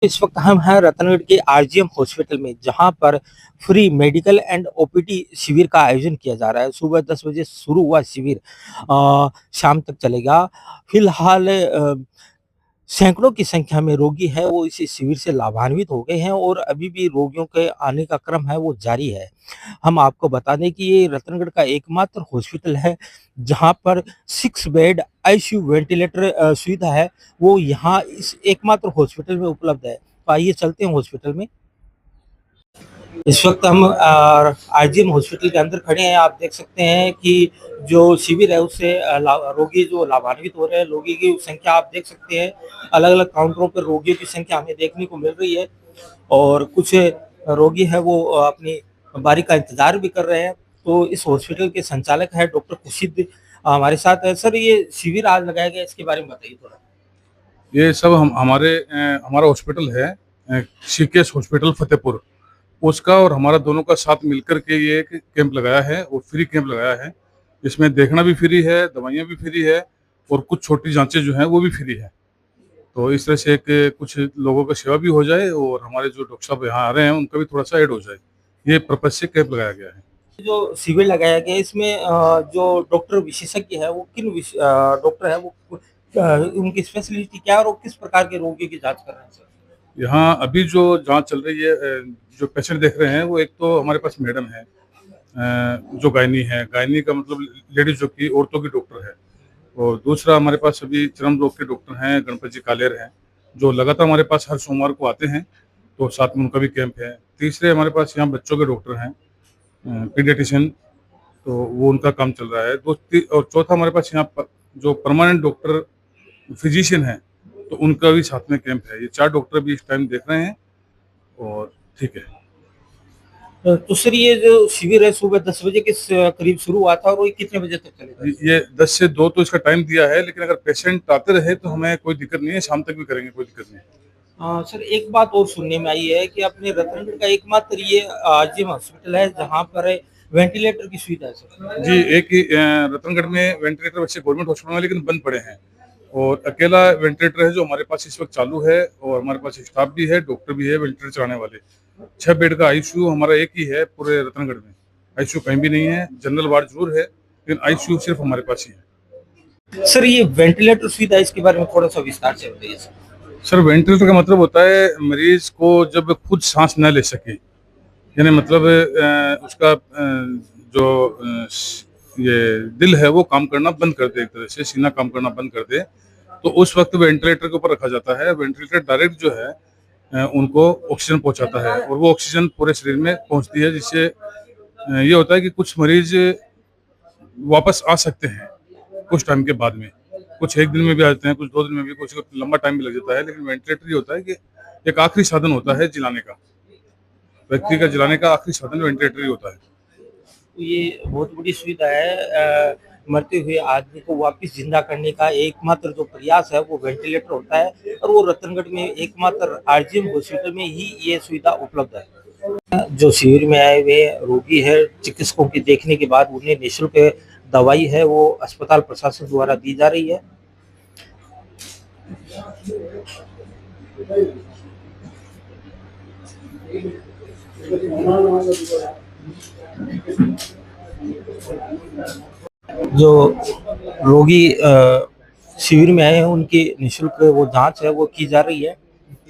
इस वक्त हम हैं रतनगढ़ के आरजीएम हॉस्पिटल में, जहां पर फ्री मेडिकल एंड ओपीडी शिविर का आयोजन किया जा रहा है। सुबह 10 बजे शुरू हुआ शिविर शाम तक चलेगा। फिलहाल सैकड़ों की संख्या में रोगी है वो इस शिविर से लाभान्वित हो गए हैं और अभी भी रोगियों के आने का क्रम है वो जारी है। हम आपको बता दें कि ये रतनगढ़ का एकमात्र हॉस्पिटल है जहां पर 6 बेड आईसीयू वेंटिलेटर सुविधा है, वो यहाँ इस एकमात्र हॉस्पिटल में उपलब्ध है। तो आइए चलते हैं हॉस्पिटल में। इस वक्त हम आरजीएम हॉस्पिटल के अंदर खड़े हैं। आप देख सकते हैं कि जो शिविर है उससे रोगी जो लाभान्वित हो रहे हैं, रोगी की संख्या आप देख सकते हैं। अलग अलग काउंटरों पर रोगियों की संख्या हमें देखने को मिल रही है और कुछ रोगी है वो अपनी बारी का इंतजार भी कर रहे हैं। तो इस हॉस्पिटल के संचालक है डॉक्टर खुर्शीद हमारे साथ है। सर, ये शिविर आज लगाया गया, इसके बारे में बताइए थोड़ा। ये सब हमारा हॉस्पिटल है, ऋषिकेश हॉस्पिटल फतेहपुर, उसका और हमारा दोनों का साथ मिलकर के ये एक कैंप लगाया है और फ्री कैंप लगाया है। इसमें देखना भी फ्री है, दवाइयाँ भी फ्री है और कुछ छोटी जांचें जो हैं वो भी फ्री है। तो इस तरह से एक कुछ लोगों का सेवा भी हो जाए और हमारे जो डॉक्टर साहब यहाँ आ रहे हैं उनका भी थोड़ा सा ऐड हो जाए, ये पर्पज से कैंप लगाया गया है। जो शिविर लगाया गया है इसमें जो डॉक्टर विशेषज्ञ है वो डॉक्टर है वो उनकी स्पेशलिटी क्या है और वो किस प्रकार के रोगियों की जांच कर रहे हैं सर? यहाँ अभी जो जांच चल रही है, जो पेशेंट देख रहे हैं वो एक तो हमारे पास मैडम है, जो गायनी है, गायनी का मतलब लेडीज जो की औरतों की डॉक्टर है। और दूसरा हमारे पास अभी चर्म रोग के डॉक्टर हैं, गणपत जी कालेर हैं, जो लगातार हमारे पास हर सोमवार को आते हैं, तो साथ में उनका भी कैंप है। तीसरे हमारे पास यहाँ बच्चों के डॉक्टर हैं, पीडियाट्रिशियन, तो वो उनका काम चल रहा है। और चौथा हमारे पास यहाँ जो परमानेंट डॉक्टर फिजिशियन है, तो उनका भी साथ में कैंप है। ये 4 डॉक्टर भी इस टाइम देख रहे हैं और ठीक है। तो सर, ये जो शिविर है सुबह 10 बजे के करीब शुरू हुआ था और वो कितने बजे तक चलेगा? ये 10 से 2 तो इसका टाइम दिया है, लेकिन अगर पेशेंट आते रहे तो हमें कोई दिक्कत नहीं है, शाम तक भी करेंगे, कोई दिक्कत नहीं है। सर, एक बात और सुनने में आई है कि अपने रतनगढ़ का एकमात्र ये आरजीएम हॉस्पिटल है जहाँ पर वेंटिलेटर की सुविधा है सर। जी, एक ही रतनगढ़ में वेंटिलेटर वैसे गवर्नमेंट हॉस्पिटल में लेकिन बंद पड़े हैं, और अकेला वेंटिलेटर है जो हमारे पास इस वक्त चालू है, और हमारे पास स्टाफ भी है, डॉक्टर भी है वेंटिलेटर चलाने वाले। 6 बेड का आईसीयू हमारा एक ही है पूरे रतनगढ़ में। आईसीयू कहीं भी नहीं है, जनरल वार्ड जरूर है, लेकिन आईसीयू सिर्फ हमारे पास ही है। सर, ये वेंटिलेटर सुविधा इसके बारे में थोड़ा सा विस्तार से बताइए सर। सर, वेंटिलेटर का मतलब होता है मरीज को जब खुद सांस न ले सके, यानी मतलब उसका जो ये दिल है वो काम करना बंद कर दे, एक तरह से सीना काम करना बंद कर दे, तो उस वक्त वेंटिलेटर के ऊपर रखा जाता है। वेंटिलेटर डायरेक्ट जो है उनको ऑक्सीजन पहुंचाता है, और वो ऑक्सीजन पूरे शरीर में पहुंचती है, जिससे ये होता है कि कुछ मरीज वापस आ सकते हैं कुछ टाइम के बाद में। कुछ एक दिन में भी आ जाते हैं, कुछ 2 दिन में भी, कुछ लंबा टाइम भी लग जाता है। लेकिन वेंटिलेटर ये होता है कि एक आखिरी साधन होता है जिलाने का, व्यक्ति का जिलाने का आखिरी साधन वेंटिलेटर ही होता है। तो ये बहुत बड़ी सुविधा है। मरते हुए आदमी को वापस जिंदा करने का एकमात्र जो प्रयास है वो वेंटिलेटर होता है और वो रतनगढ़ में एकमात्र आरजीएम हॉस्पिटल में ही ये सुविधा उपलब्ध है। जो शिविर में आए हुए रोगी है, चिकित्सकों की देखने के बाद उन्हें निःशुल्क दवाई है वो अस्पताल प्रशासन द्वारा दी जा रही है। जो रोगी शिविर में आए हैं उनकी निःशुल्क वो जांच है वो की जा रही है।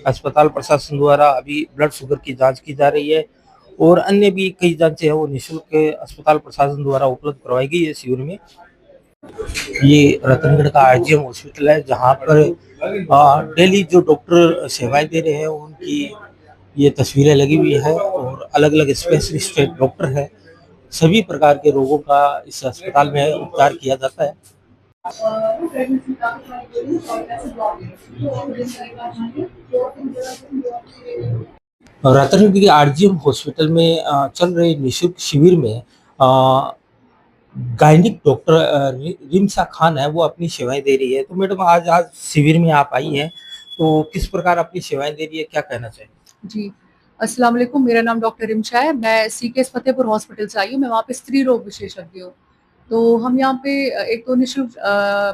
अस्पताल प्रशासन द्वारा अभी ब्लड शुगर की जांच की जा रही है और अन्य भी कई जांचें हैं वो निःशुल्क अस्पताल प्रशासन द्वारा उपलब्ध करवाई गई है शिविर में। ये रतनगढ़ का आरजीएम हॉस्पिटल है जहाँ पर डेली जो डॉक्टर सेवाएं दे रहे हैं उनकी ये तस्वीरें लगी हुई है और अलग अलग स्पेशलिस्ट डॉक्टर है। सभी प्रकार के रोगों का इस अस्पताल में उपचार किया जाता है। रतनगढ़ के आरजीएम हॉस्पिटल में चल रहे निःशुल्क शिविर में गायनिक डॉक्टर रिमसा खान है वो अपनी सेवाएं दे रही है। तो मैडम, आज आज शिविर में आप आई हैं, तो किस प्रकार अपनी सेवाएं दे रही है, क्या कहना चाहिए? जी, अस्सलाम वालेकुम। मेरा नाम डॉक्टर रिमशा है। मैं सीकेएस फतेहपुर हॉस्पिटल से आई हूँ। मैं वहाँ पे स्त्री रोग विशेषज्ञ हूँ। तो हम यहाँ पे एक तो निःशुल्क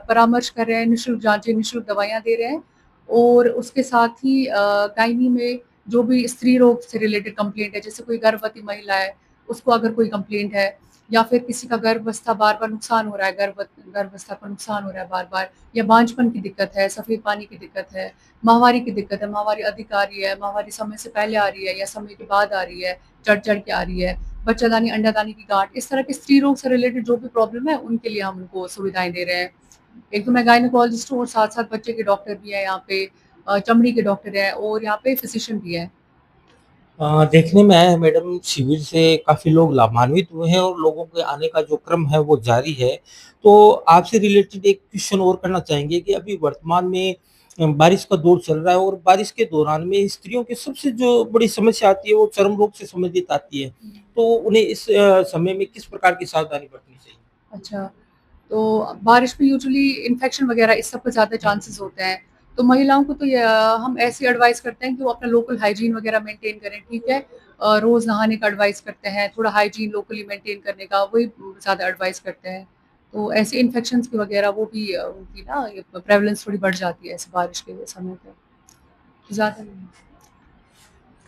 परामर्श कर रहे हैं, निःशुल्क जांचें, निःशुल्क दवाइयाँ दे रहे हैं, और उसके साथ ही गायनी में जो भी स्त्री रोग से रिलेटेड कंप्लेंट है, जैसे कोई गर्भवती महिला है, उसको अगर कोई कंप्लेंट है, या फिर किसी का गर्भावस्था बार-बार नुकसान हो रहा है, गर्भावस्था का नुकसान हो रहा है बार-बार, या बांझपन की दिक्कत है, सफ़ेद पानी की दिक्कत है, माहवारी की दिक्कत है, माहवारी अधिक आ रही है, माहवारी समय से पहले आ रही है या समय के बाद आ रही है, चढ़-चढ़ के आ रही है, बच्चादानी, अंडादानी की गांठ, इस तरह के स्त्री रोग से रिलेटेड जो भी प्रॉब्लम है, उनके लिए हम उनको सुविधाएँ दे रहे हैं। एक तो मैं गायनेकोलॉजिस्ट हूँ और साथ-साथ बच्चे के डॉक्टर भी हैं यहाँ पे, चमड़ी के डॉक्टर हैं और यहाँ पे फिजिशियन भी हैं। देखने में आया है मैडम शिविर से काफ़ी लोग लाभान्वित हुए हैं और लोगों के आने का जो क्रम है वो जारी है। तो आपसे रिलेटेड एक क्वेश्चन और करना चाहेंगे कि अभी वर्तमान में बारिश का दौर चल रहा है और बारिश के दौरान में स्त्रियों की सबसे जो बड़ी समस्या आती है वो चर्म रोग से संबंधित आती है। तो उन्हें इस समय में किस प्रकार की सावधानी बरतनी चाहिए? अच्छा, तो बारिश में यूजुअली इन्फेक्शन वगैरह इस सब के ज़्यादा चांसेस होते हैं। तो महिलाओं को तो ये हम ऐसे एडवाइस करते हैं कि वो अपना लोकल हाइजीन वगैरह मेंटेन करें, ठीक है? रोज़ नहाने का एडवाइस करते हैं, थोड़ा हाइजीन लोकली मेंटेन करने का, वही ज़्यादा एडवाइस करते हैं। तो ऐसे इन्फेक्शंस की वगैरह वो भी उनकी ना ये प्रेवलेंस थोड़ी बढ़ जाती है ऐसे बारिश के समय पे। ज़्यादा नहीं।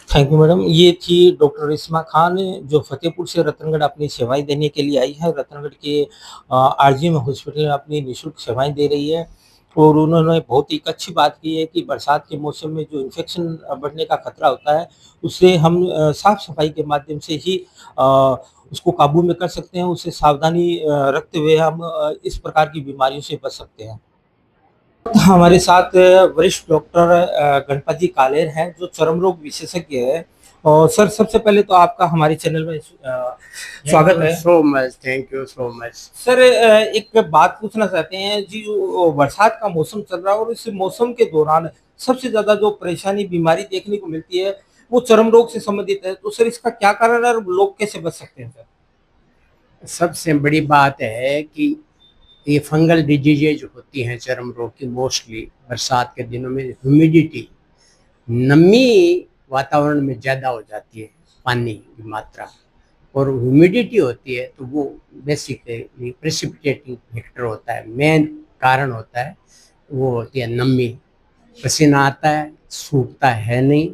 Thank you madam. ये थी डॉक्टर रिस्मा खान जो फ़तेहपुर से रतनगढ़ अपनी सेवाएँ देने के लिए आई है। रतनगढ़ के आरजीएम हॉस्पिटल में अपनी निःशुल्क सेवाएँ दे रही है और उन्होंने बहुत ही एक अच्छी बात की है कि बरसात के मौसम में जो इन्फेक्शन बढ़ने का खतरा होता है, उससे हम साफ-सफाई के माध्यम से ही उसको काबू में कर सकते हैं। उससे सावधानी रखते हुए हम इस प्रकार की बीमारियों से बच सकते हैं। हमारे साथ वरिष्ठ डॉक्टर गणपति कालेर हैं जो चर्म रोग विशेषज्ञ है। और सर सबसे पहले तो आपका हमारे चैनल में स्वागत है। So much, thank you so much. Sir एक बात पूछना चाहते हैं जी, जो बरसात का मौसम चल रहा है और इस मौसम के दौरान सबसे ज्यादा जो परेशानी बीमारी देखने को मिलती है वो चर्म रोग से संबंधित है। तो सर इसका क्या कारण है और लोग कैसे बच सकते हैं सर? सबसे बड़ी बात है कि ये फंगल डिजीजेज होती हैं चर्म रोग की, मोस्टली बरसात के दिनों में ह्यूमिडिटी, नमी वातावरण में ज़्यादा हो जाती है, पानी की मात्रा, और ह्यूमिडिटी होती है तो वो बेसिकली प्रेसिपिटेटिंग फैक्टर होता है, मेन कारण होता है, वो होती है नमी। पसीना आता है, सूखता है नहीं,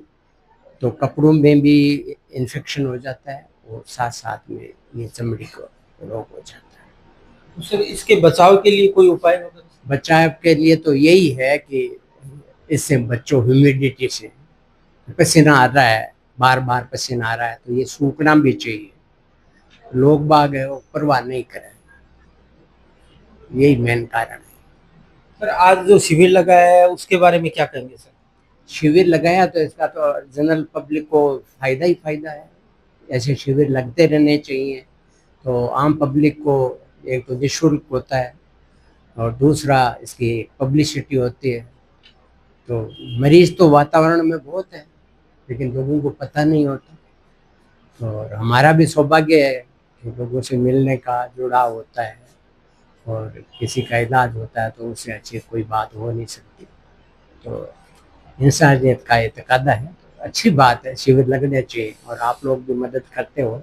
तो कपड़ों में भी इन्फेक्शन हो जाता है और साथ साथ में ये चमड़ी को रोग हो जाता है। तो सर इसके बचाव के लिए कोई उपाय होगा? बचाव के लिए तो यही है कि इससे बच्चों, ह्यूमिडिटी से पसीना आ रहा है, बार बार पसीना आ रहा है, तो ये सूखना भी चाहिए। लोग बाग है वो परवाह नहीं करें, यही मेन कारण है। सर आज जो शिविर लगा है उसके बारे में क्या कहेंगे सर? शिविर लगाया तो इसका तो जनरल पब्लिक को फायदा ही फायदा है। ऐसे शिविर लगते रहने चाहिए, तो आम पब्लिक को एक तो निःशुल्क होता है और दूसरा इसकी पब्लिसिटी होती है। तो मरीज तो वातावरण में बहुत है लेकिन लोगों को पता नहीं होता, और हमारा भी सौभाग्य है कि लोगों से मिलने का जुड़ाव होता है और किसी का इलाज होता है तो उससे अच्छी कोई बात हो नहीं सकती। तो इंसानियत का ये तकादा है, तो अच्छी बात है, शिविर लगने चाहिए और आप लोग भी मदद करते हो,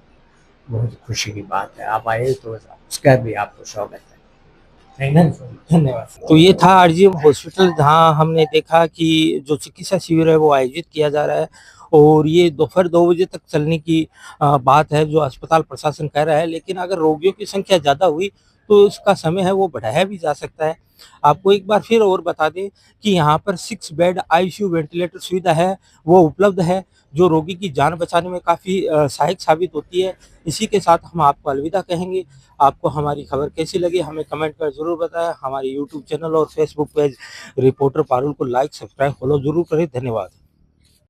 बहुत खुशी की बात है। आप आए तो उसका भी आपको स्वागत है। धन्यवाद। तो ये था आरजीएम हॉस्पिटल जहां हमने देखा कि जो चिकित्सा शिविर है वो आयोजित किया जा रहा है और ये दोपहर 2 बजे तक चलने की बात है जो अस्पताल प्रशासन कह रहा है। लेकिन अगर रोगियों की संख्या ज़्यादा हुई तो इसका समय है वो बढ़ाया भी जा सकता है। आपको एक बार फिर और बता दें कि यहाँ पर 6 बेड आईसीयू वेंटिलेटर सुविधा है वो उपलब्ध है जो रोगी की जान बचाने में काफ़ी सहायक साबित होती है। इसी के साथ हम आपको अलविदा कहेंगे। आपको हमारी खबर कैसी लगी हमें कमेंट कर ज़रूर बताएं। हमारे यूट्यूब चैनल और फेसबुक पेज रिपोर्टर पारुल को लाइक, सब्सक्राइब, फॉलो ज़रूर करें। धन्यवाद।